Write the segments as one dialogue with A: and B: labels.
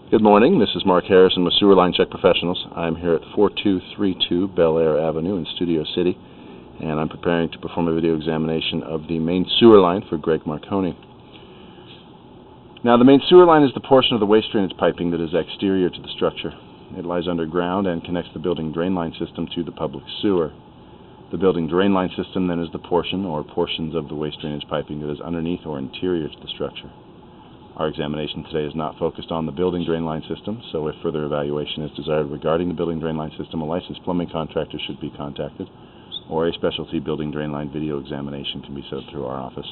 A: Good morning, this is Mark Harrison with Sewer Line Check Professionals. I'm here at 4232 Bellaire Avenue in Studio City, and I'm preparing to perform a video examination of the main sewer line for Greg Marconi. Now, the main sewer line is the portion of the waste drainage piping that is exterior to the structure. It lies underground and connects the building drain line system to the public sewer. The building drain line system then is the portion or portions of the waste drainage piping that is underneath or interior to the structure. Our examination today is not focused on the building drain line system, so if further evaluation is desired regarding the building drain line system, a licensed plumbing contractor should be contacted, or a specialty building drain line video examination can be set up through our office.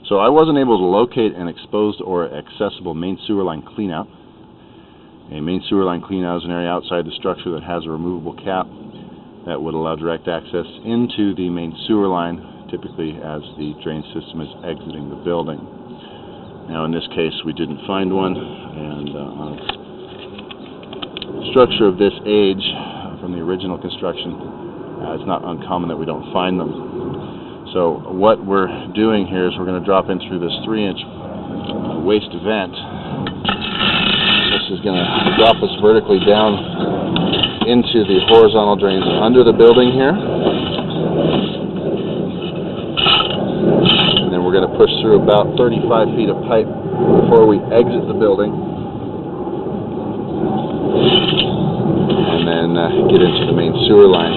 A: So I wasn't able to locate an exposed or accessible main sewer line cleanout. A main sewer line cleanout is an area outside the structure that has a removable cap that would allow direct access into the main sewer line, typically as the drain system is exiting the building. Now in this case we didn't find one, and on a structure of this age from the original construction, it's not uncommon that we don't find them. So what we're doing here is we're going to drop in through this 3-inch waste vent. This is going to drop us vertically down into the horizontal drains under the building here. And then we're going to push through about 35 feet of pipe before we exit the building. And then get into the main sewer line.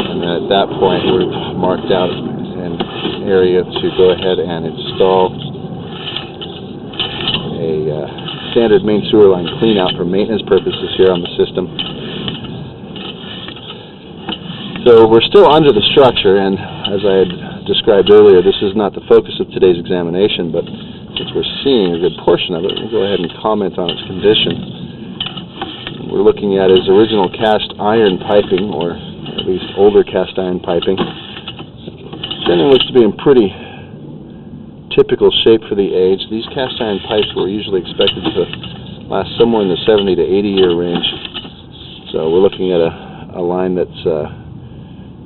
A: And then at that point we've marked out an area to go ahead and install a standard main sewer line cleanout for maintenance purposes here on the system. So we're still under the structure, and as I had described earlier, this is not the focus of today's examination, but since we're seeing a good portion of it, we'll go ahead and comment on its condition. What we're looking at is original cast iron piping, or at least older cast iron piping. Generally looks to be in pretty typical shape for the age. These cast iron pipes were usually expected to last somewhere in the 70 to 80 year range. So we're looking at a line that's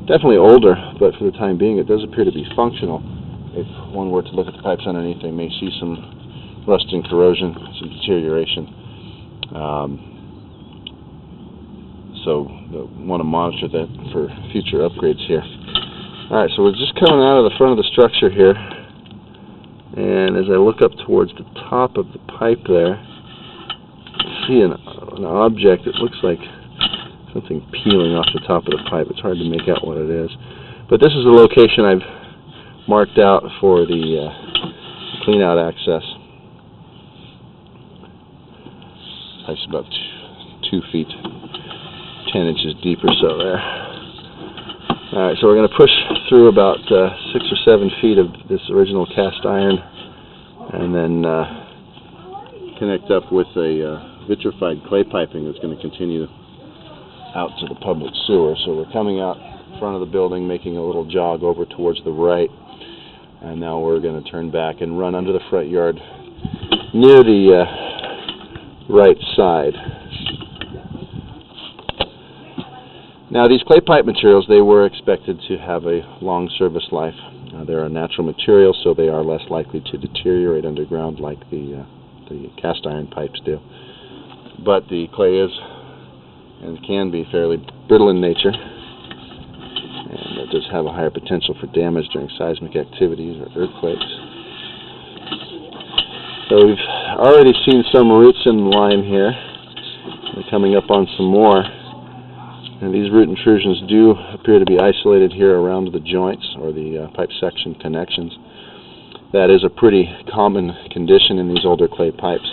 A: definitely older, but for the time being it does appear to be functional. If one were to look at the pipes underneath, they may see some rust and corrosion, some deterioration. So we'll want to monitor that for future upgrades here. Alright, so we're just coming out of the front of the structure here, and as I look up towards the top of the pipe there, I see an object that looks like something peeling off the top of the pipe. It's hard to make out what it is. But this is the location I've marked out for the clean-out access. It's about 2 feet, 10 inches deep or so there. Alright, so we're going to push through about 6 or 7 feet of this original cast iron, and then connect up with a vitrified clay piping that's going to continue out to the public sewer. So we're coming out in front of the building, making a little jog over towards the right, and now we're going to turn back and run under the front yard near the right side. Now these clay pipe materials, they were expected to have a long service life. They're a natural material, so they are less likely to deteriorate underground like the cast iron pipes do. But the clay is and can be fairly brittle in nature, and it does have a higher potential for damage during seismic activities or earthquakes. So we've already seen some roots in line here. We're coming up on some more, and these root intrusions do appear to be isolated here around the joints or the pipe section connections. That is a pretty common condition in these older clay pipes.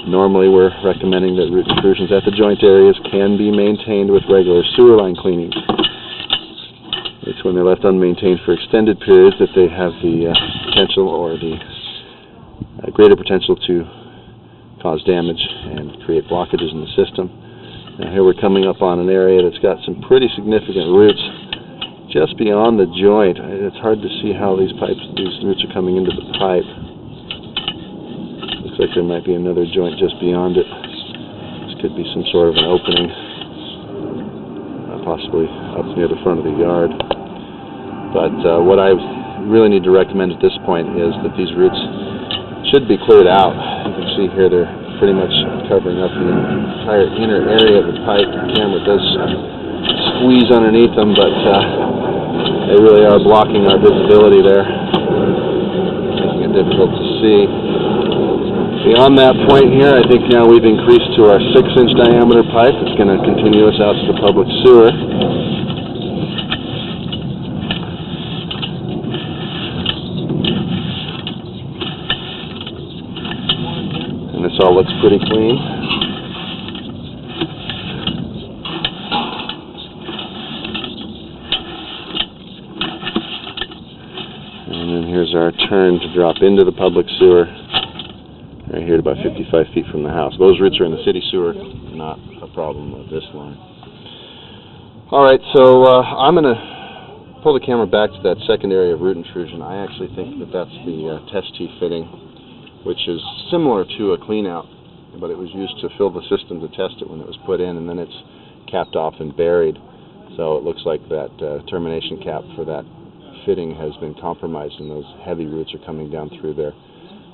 A: Normally we're recommending that root intrusions at the joint areas can be maintained with regular sewer line cleaning. It's when they're left unmaintained for extended periods that they have the potential, or the greater potential, to cause damage and create blockages in the system. Now here we're coming up on an area that's got some pretty significant roots just beyond the joint. It's hard to see how these roots are coming into the pipe. Looks like there might be another joint just beyond it. This could be some sort of an opening, possibly up near the front of the yard. But what I really need to recommend at this point is that these roots should be cleared out. You can see here they're pretty much covering up the entire inner area of the pipe. The camera does squeeze underneath them, but they really are blocking our visibility there, making it difficult to see. Beyond that point here, I think now we've increased to our 6-inch diameter pipe. It's going to continue us out to the public sewer. And this all looks pretty clean. And then here's our turn to drop into the public sewer, right here at about 55 feet from the house. Those roots are in the city sewer, not a problem with this line. Alright, so I'm going to pull the camera back to that second area of root intrusion. I actually think that that's the test tee fitting, which is similar to a clean out, but it was used to fill the system to test it when it was put in, and then it's capped off and buried. So it looks like that termination cap for that fitting has been compromised, and those heavy roots are coming down through there.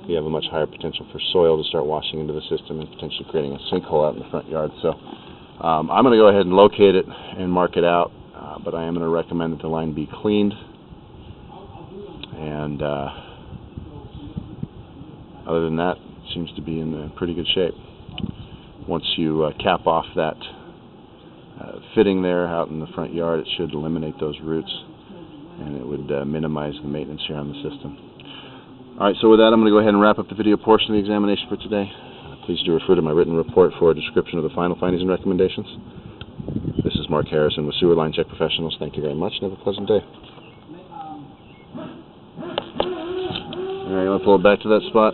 A: We have a much higher potential for soil to start washing into the system and potentially creating a sinkhole out in the front yard. So I'm going to go ahead and locate it and mark it out, but I am going to recommend that the line be cleaned. And other than that, it seems to be in pretty good shape. Once you cap off that fitting there out in the front yard, it should eliminate those roots, and it would minimize the maintenance here on the system. Alright, so with that, I'm going to go ahead and wrap up the video portion of the examination for today. Please do refer to my written report for a description of the final findings and recommendations. This is Mark Harrison with Sewer Line Check Professionals. Thank you very much, and have a pleasant day. Alright, you want to pull it back to that spot?